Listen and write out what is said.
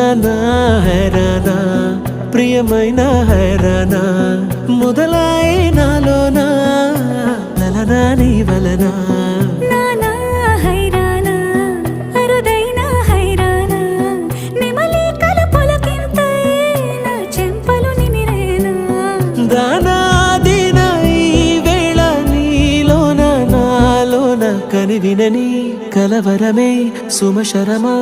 హైరానా ప్రియమైన హైరానా మొదలాయి నాలోనా నలనా నీ వలనా నానా హైరానా అరుదైన హైరానా నిమలి కలపులకింతై నా చెంపలు నిమిరేనా దానాదిన ఈ వేళ నీలోన నాలోన కనివినని కలవరమే సుమశరమా